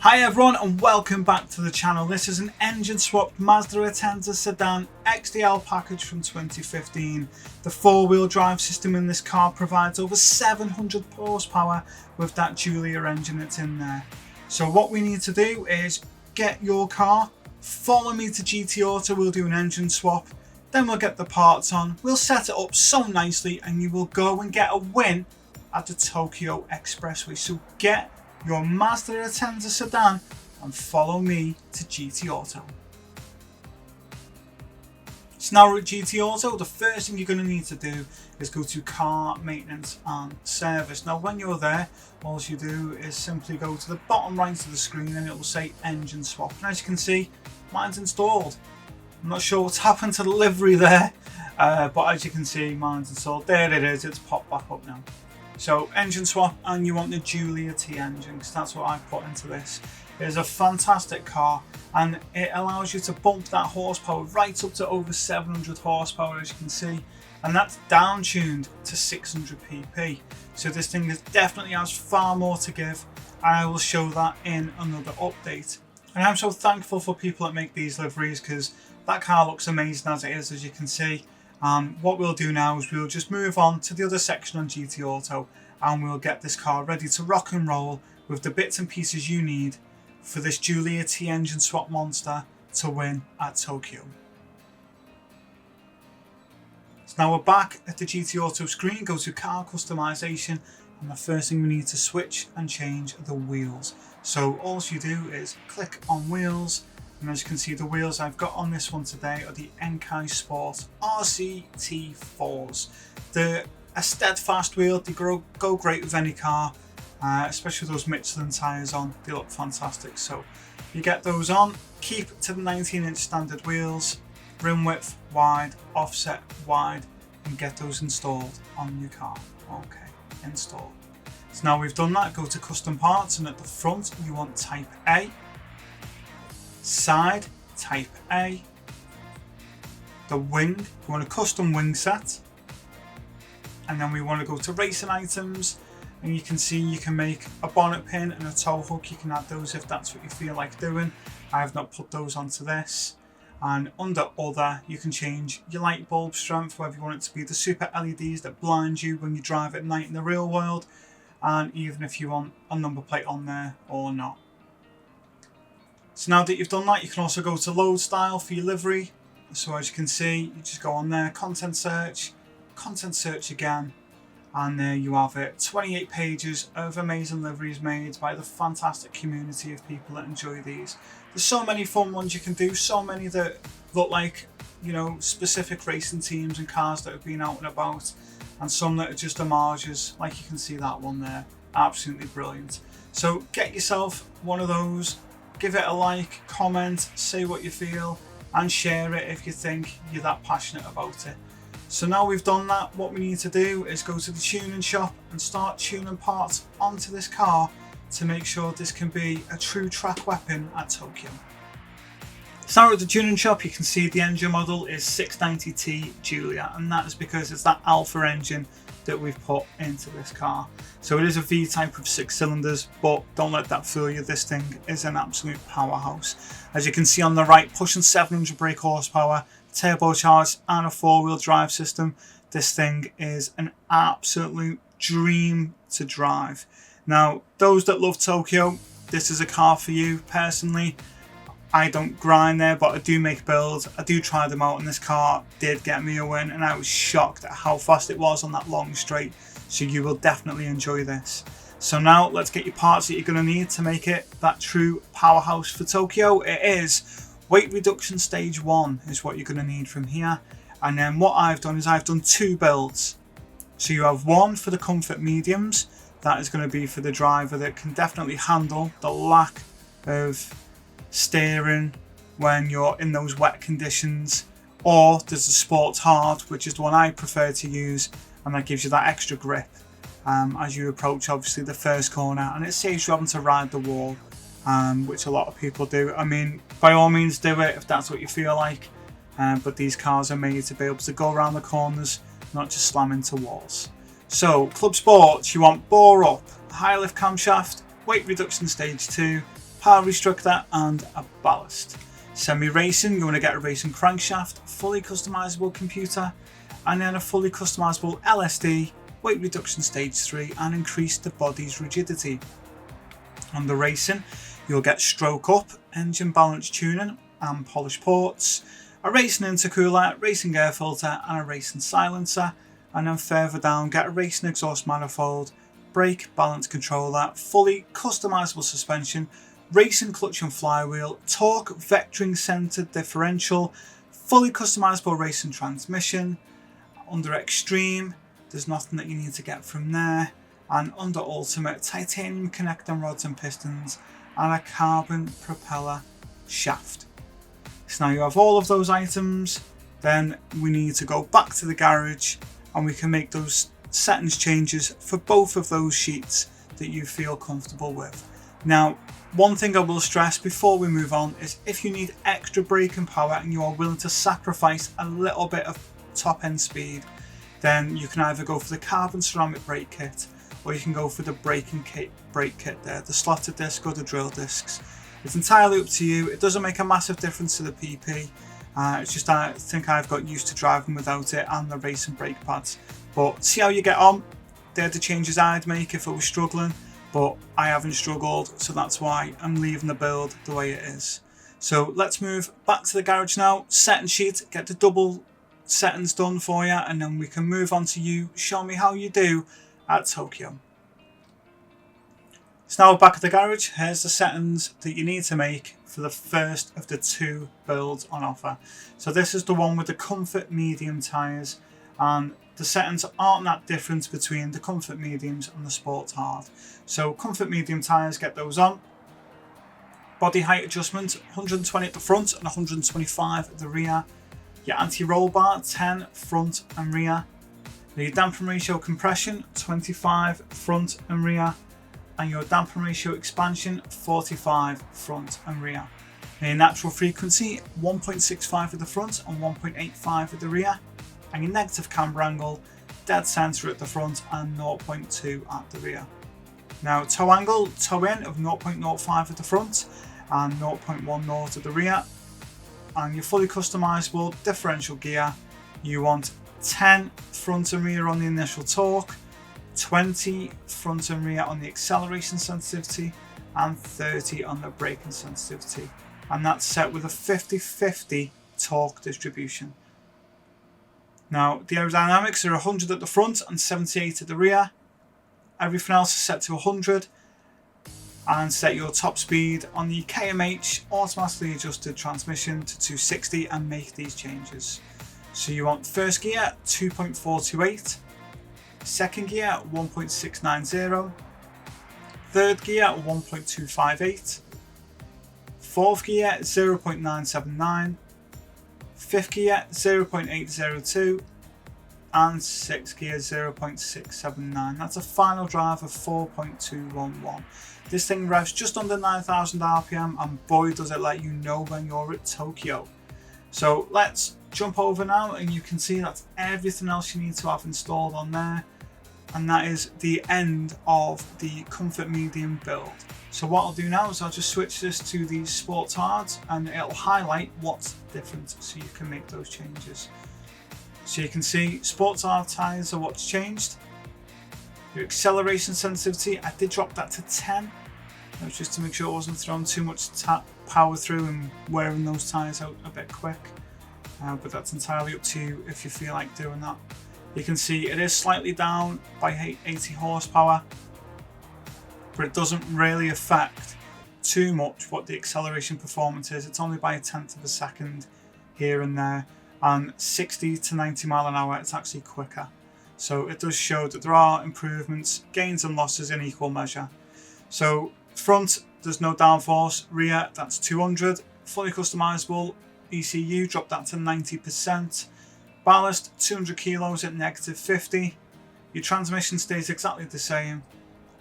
Hi everyone and welcome back to the channel. This is an engine swapped Mazda Atenza Sedan XDL package from 2015. The four-wheel drive system in this car provides over 700 horsepower with that Giulia engine that's in there. So what we need to do is get your car, follow me to GT Auto, we'll do an engine swap, then we'll get the parts on, we'll set it up so nicely and you will go and get a win at the Tokyo Expressway. So get your Mazda Atenza Sedan and follow me to GT Auto. So now we're at GT Auto, the first thing you're going to need to do is go to car maintenance and service. Now when you're there, all you do is simply go to the bottom right of the screen and it will say engine swap. And as you can see, mine's installed. I'm not sure what's happened to the livery there, but as you can see, mine's installed. There it is, it's popped back up now. So engine swap, and you want the Giulia T engine because that's what I put into this. It is a fantastic car and it allows you to bump that horsepower right up to over 700 horsepower, as you can see, and that's down tuned to 600 pp. So this thing definitely has far more to give, and I will show that in another update. And I'm so thankful for people that make these liveries because that car looks amazing as it is, as you can see. What we'll do now is we'll just move on to the other section on GT Auto and we'll get this car ready to rock and roll with the bits and pieces you need for this Giulia T engine swap monster to win at Tokyo. So now we're back at the GT Auto screen, go to car customization, and the first thing we need to switch and change the wheels. So all you do is click on wheels. And as you can see, the wheels I've got on this one today are the Enkai Sport RCT4s. They're a steadfast wheel, they go great with any car, especially those Michelin tyres on, they look fantastic. So you get those on, keep to the 19-inch standard wheels, rim width wide, offset wide, and get those installed on your car. Okay, install. So now we've done that, go to custom parts, and at the front you want type A. Side, type A. The wing, we want a custom wing set. And then we want to go to racing items, and you can see you can make a bonnet pin and a tow hook. You can add those if that's what you feel like doing. I have not put those onto this. And under other, you can change your light bulb strength, whether you want it to be the super LEDs that blind you when you drive at night in the real world, and even if you want a number plate on there or not. So now that you've done that, you can also go to load style for your livery. So as you can see, you just go on there, content search again, and there you have it. 28 pages of amazing liveries made by the fantastic community of people that enjoy these. There's so many fun ones you can do, so many that look like, you know, specific racing teams and cars that have been out and about, and some that are just homages, like you can see that one there. Absolutely brilliant. So get yourself one of those. Give it a like, comment, say what you feel, and share it if you think you're that passionate about it. So now we've done that, what we need to do is go to the tuning shop and start tuning parts onto this car to make sure this can be a true track weapon at Tokyo. So now at the tuning shop, you can see the engine model is 690T Giulia, and that is because it's that alpha engine that we've put into this car. So it is a V-type with 6 cylinders, but don't let that fool you, this thing is an absolute powerhouse. As you can see on the right, pushing 700 brake horsepower, turbocharged and a 4-wheel drive system. This thing is an absolute dream to drive. Now, those that love Tokyo, this is a car for you. Personally, I don't grind there, but I do make builds. I do try them out, and this car did get me a win, and I was shocked at how fast it was on that long straight. So you will definitely enjoy this. So now let's get your parts that you're going to need to make it that true powerhouse for Tokyo. It is weight reduction stage 1 is what you're going to need from here. And then what I've done is I've done 2 builds. So you have one for the comfort mediums. That is going to be for the driver that can definitely handle the lack of steering when you're in those wet conditions, or there's the sports hard, which is the one I prefer to use, and that gives you that extra grip as you approach obviously the first corner, and it saves you having to ride the wall, which a lot of people do. I mean, by all means do it if that's what you feel like, but these cars are made to be able to go around the corners, not just slam into walls. So Club Sports, you want bore up, high lift camshaft, weight reduction stage 2, power restrictor and a ballast. Semi-racing, you want to get a racing crankshaft, fully customizable computer, and then a fully customizable LSD, weight reduction stage 3, and increase the body's rigidity. On the racing, you'll get stroke up, engine balance tuning and polished ports, a racing intercooler, racing air filter and a racing silencer, and then further down get a racing exhaust manifold, brake balance controller, fully customizable suspension, racing clutch and flywheel, torque vectoring centered differential, fully customizable racing transmission. Under extreme, there's nothing that you need to get from there, and under ultimate, titanium connecting rods and pistons and a carbon propeller shaft. So now you have all of those items, then we need to go back to the garage and we can make those settings changes for both of those sheets that you feel comfortable with. Now, one thing I will stress before we move on is if you need extra braking power and you are willing to sacrifice a little bit of top end speed, then you can either go for the carbon ceramic brake kit or you can go for the brake kit there, the slotted disc or the drill discs. It's entirely up to you. It doesn't make a massive difference to the PP. It's just I think I've got used to driving without it and the racing brake pads. But see how you get on. They're the changes I'd make if I was struggling, but I haven't struggled, so that's why I'm leaving the build the way it is. So let's move back to the garage now. Setting sheet, get the double settings done for you, and then we can move on to you. Show me how you do at Tokyo. So now we're back at the garage. Here's the settings that you need to make for the first of the two builds on offer. So this is the one with the comfort medium tyres, and the settings aren't that different between the comfort mediums and the sport hard. So comfort medium tyres, get those on. Body height adjustment, 120 at the front and 125 at the rear. Your anti-roll bar, 10 front and rear. Your damper ratio compression, 25 front and rear. And your damper ratio expansion, 45 front and rear. And your natural frequency, 1.65 at the front and 1.85 at the rear. And your negative camber angle, dead center at the front and 0.2 at the rear. Now toe angle, toe in of 0.05 at the front and 0.10 at the rear. And your fully customizable differential gear, you want 10 front and rear on the initial torque, 20 front and rear on the acceleration sensitivity, and 30 on the braking sensitivity. And that's set with a 50-50 torque distribution. Now, the aerodynamics are 100 at the front and 78 at the rear. Everything else is set to 100. And set your top speed on the KMH automatically adjusted transmission to 260 and make these changes. So you want first gear 2.428, second gear 1.690, third gear 1.258, fourth gear 0.979, fifth gear 0.802, and sixth gear 0.679. That's a final drive of 4.211. This thing revs just under 9,000 RPM, and boy does it let you know when you're at Tokyo. So let's jump over now, and you can see that's everything else you need to have installed on there, and that is the end of the Comfort Medium build. So what I'll do now is I'll just switch this to the Sports Hards, and it'll highlight what's different so you can make those changes. So you can see Sports Hard tyres are what's changed. Your acceleration sensitivity, I did drop that to 10. That was just to make sure I wasn't throwing too much power through and wearing those tyres out a bit quick. But that's entirely up to you if you feel like doing that. You can see it is slightly down by 80 horsepower, but it doesn't really affect too much what the acceleration performance is. It's only by 1/10 of a second here and there, and 60 to 90 mile an hour it's actually quicker. So it does show that there are improvements, gains and losses in equal measure. So front, there's no downforce. Rear, that's 200. Fully customizable ECU, drop that to 90%. Ballast, 200 kilos at -50. Your transmission stays exactly the same,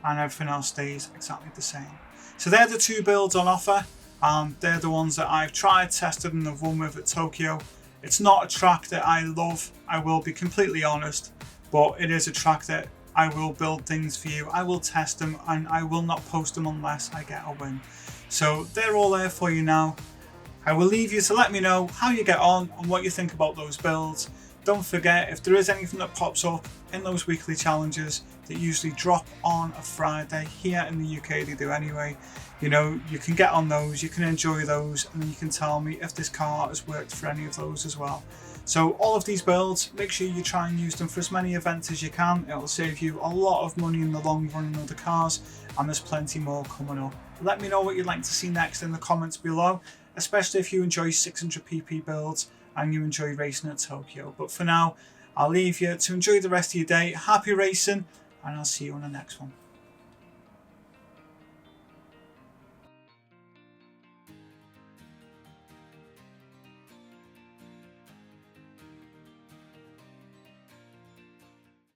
and everything else stays exactly the same. So they're the two builds on offer, and they're the ones that I've tried, tested, and have run with at Tokyo. It's not a track that I love, I will be completely honest, but it is a track that I will build things for you, I will test them, and I will not post them unless I get a win. So they're all there for you now. I will leave you to let me know how you get on and what you think about those builds. Don't forget, if there is anything that pops up in those weekly challenges that usually drop on a Friday, here in the UK they do anyway, you know, you can get on those, you can enjoy those, and then you can tell me if this car has worked for any of those as well. So all of these builds, make sure you try and use them for as many events as you can. It'll save you a lot of money in the long run in other cars, and there's plenty more coming up. Let me know what you'd like to see next in the comments below, especially if you enjoy 600pp builds and you enjoy racing at Tokyo. But for now, I'll leave you to enjoy the rest of your day. Happy racing, and I'll see you on the next one.